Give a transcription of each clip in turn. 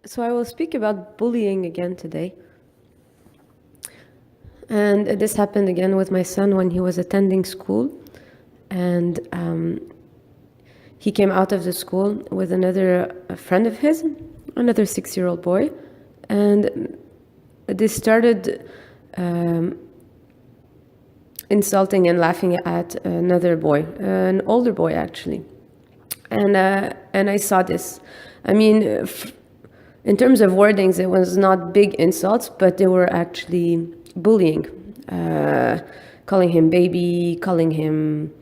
So I will speak about bullying again today. And this happened again with my son when he was attending school. And he came out of the school with another friend of his, another 6-year-old boy. And they started insulting and laughing at another boy, an older boy actually. And I saw this. I mean, in terms of wordings, it was not big insults, but they were actually bullying, calling him baby, calling him,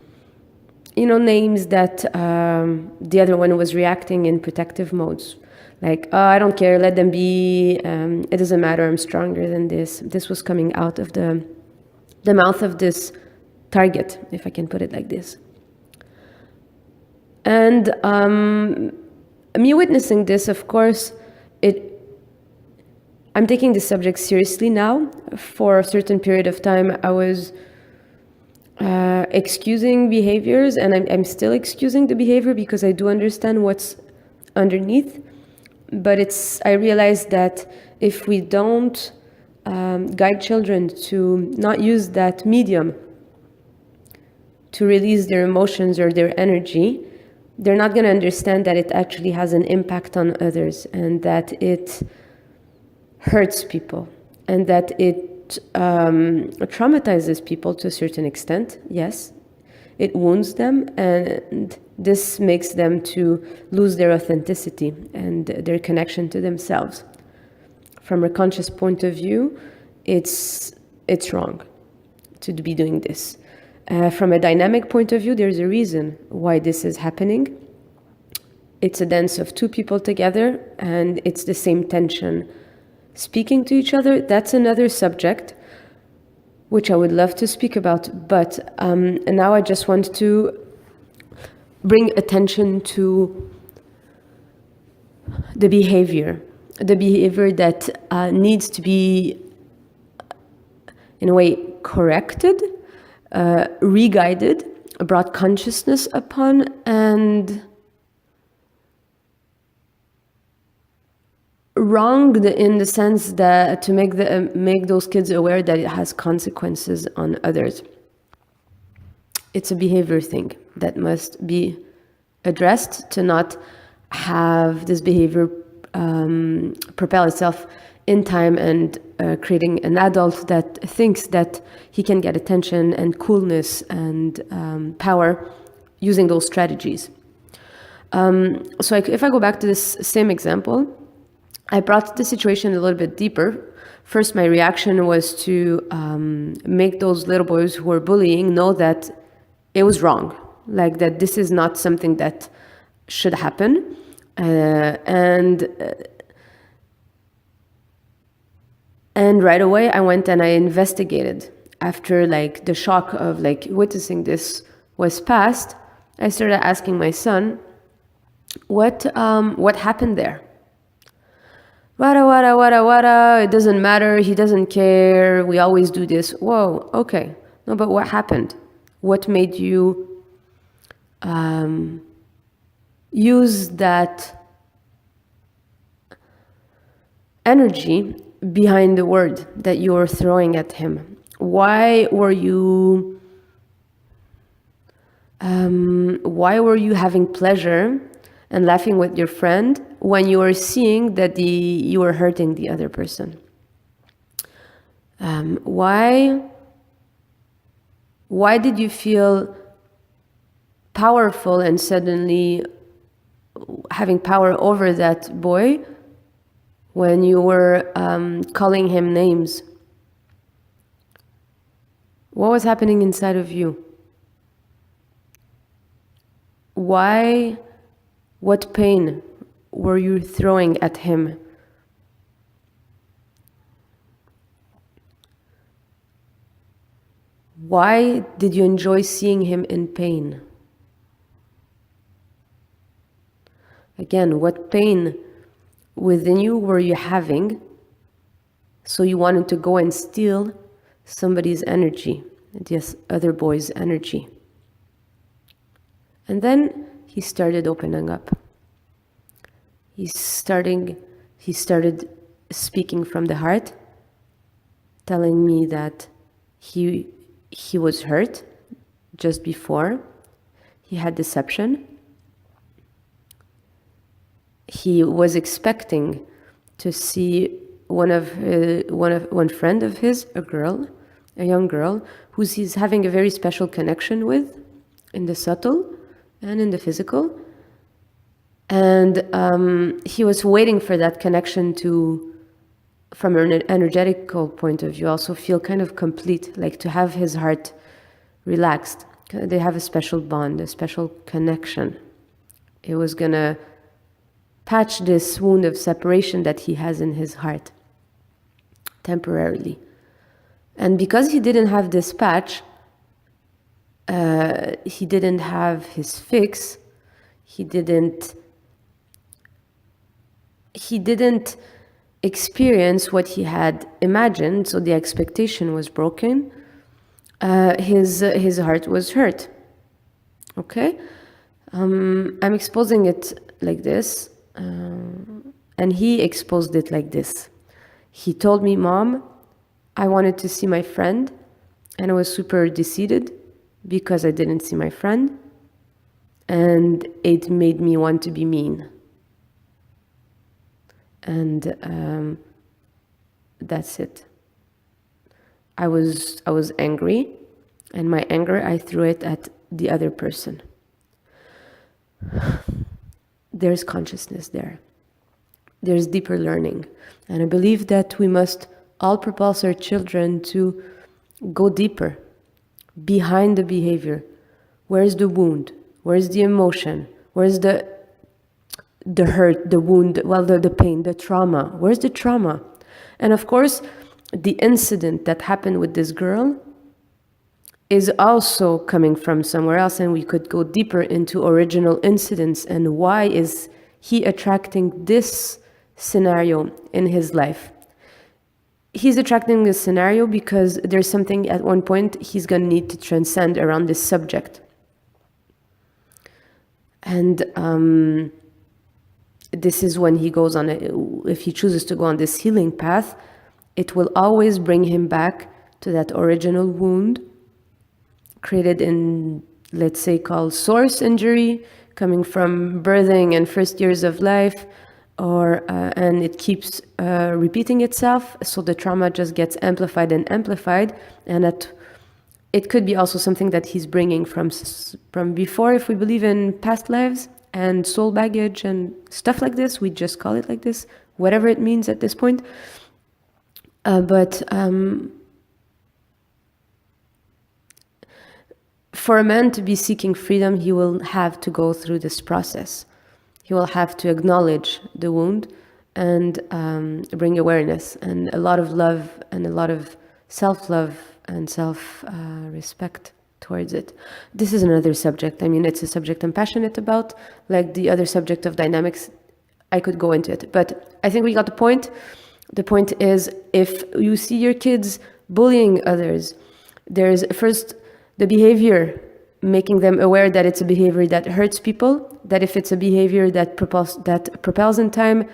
names that the other one was reacting in protective modes. Like, oh, I don't care, let them be, it doesn't matter, I'm stronger than this. This was coming out of the mouth of this target, if I can put it like this. And me witnessing this, of course, I'm taking this subject seriously now. For a certain period of time, I was excusing behaviors, and I'm still excusing the behavior because I do understand what's underneath. But I realize that if we don't guide children to not use that medium to release their emotions or their energy, they're not going to understand that it actually has an impact on others, and that it hurts people, and that it traumatizes people to a certain extent. Yes, it wounds them, and this makes them to lose their authenticity and their connection to themselves. From a conscious point of view, it's wrong to be doing this. From a dynamic point of view, there's a reason why this is happening. It's a dance of two people together, and it's the same tension speaking to each other. That's another subject which I would love to speak about, but now I just want to bring attention to the behavior that needs to be, in a way, corrected, re-guided, brought consciousness upon, and wronged in the sense that to make those kids aware that it has consequences on others. It's a behavior thing that must be addressed to not have this behavior propel itself in time and creating an adult that thinks that he can get attention and coolness and power using those strategies. So if I go back to this same example, I brought the situation a little bit deeper. First, my reaction was to make those little boys who were bullying know that it was wrong, like that this is not something that should happen. And right away, I went and I investigated. After the shock of witnessing this was past, I started asking my son, what happened there? Wada, it doesn't matter, he doesn't care, we always do this. Whoa, okay. No, but what happened? What made you use that energy behind the word that you were throwing at him? Why were you having pleasure and laughing with your friend when you were seeing that you were hurting the other person? Why did you feel powerful and suddenly having power over that boy when you were calling him names? What was happening inside of you? What pain were you throwing at him? Why did you enjoy seeing him in pain? Again, what pain within you were you having, so you wanted to go and steal somebody's energy, this other boy's energy? And then he started opening up. He he started speaking from the heart, telling me that he was hurt just before. He had deception. He was expecting to see one friend of his, a young girl, who he's having a very special connection with, in the subtle and in the physical. And he was waiting for that connection to, from an energetical point of view, also feel kind of complete, like to have his heart relaxed. They have a special bond, a special connection. It was gonna patch this wound of separation that he has in his heart, temporarily. And because he didn't have this patch, he didn't have his fix, he didn't experience what he had imagined, so the expectation was broken. His heart was hurt. Okay? I'm exposing it like this, and he exposed it like this. He told me, Mom, I wanted to see my friend, and I was super deceived because I didn't see my friend, and it made me want to be mean. And that's it. I was angry, and my anger, I threw it at the other person. There's consciousness there. There's deeper learning. And I believe that we must all propulse our children to go deeper, behind the behavior. Where's the wound? Where's the emotion? Where's the hurt, the wound, the pain, the trauma? Where's the trauma? And of course, the incident that happened with this girl is also coming from somewhere else, and we could go deeper into original incidents and why is he attracting this scenario in his life. He's attracting this scenario because there's something at one point he's going to need to transcend around this subject. And this is when he goes on, if he chooses to go on this healing path, it will always bring him back to that original wound created in, let's say, called source injury, coming from birthing and first years of life, and it keeps repeating itself, so the trauma just gets amplified and amplified, and it could be also something that he's bringing from before, if we believe in past lives and soul baggage and stuff like this. We just call it like this, whatever it means at this point. But for a man to be seeking freedom, he will have to go through this process. He will have to acknowledge the wound and bring awareness and a lot of love and a lot of self-love and self-respect towards it. This is another subject. I mean, it's a subject I'm passionate about. Like the other subject of dynamics, I could go into it. But I think we got the point. The point is, if you see your kids bullying others, there's first the behavior, making them aware that it's a behavior that hurts people, that if it's a behavior that propels in time,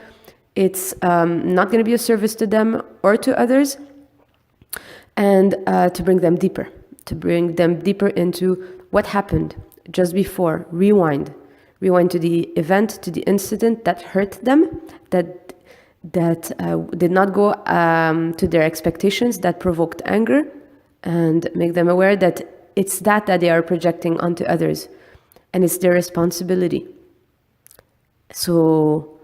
it's not going to be a service to them or to others, and to bring them deeper into what happened just before. Rewind to the event, to the incident that hurt them, that did not go to their expectations, that provoked anger, and make them aware that it's that they are projecting onto others, and it's their responsibility. So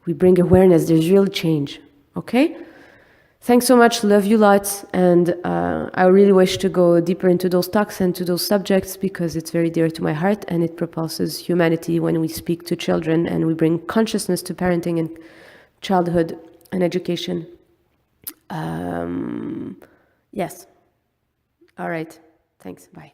we bring awareness, there's real change, okay? Thanks so much, love you lots, and I really wish to go deeper into those talks and to those subjects because it's very dear to my heart, and it propulses humanity when we speak to children and we bring consciousness to parenting and childhood and education. Yes. All right. Thanks. Bye.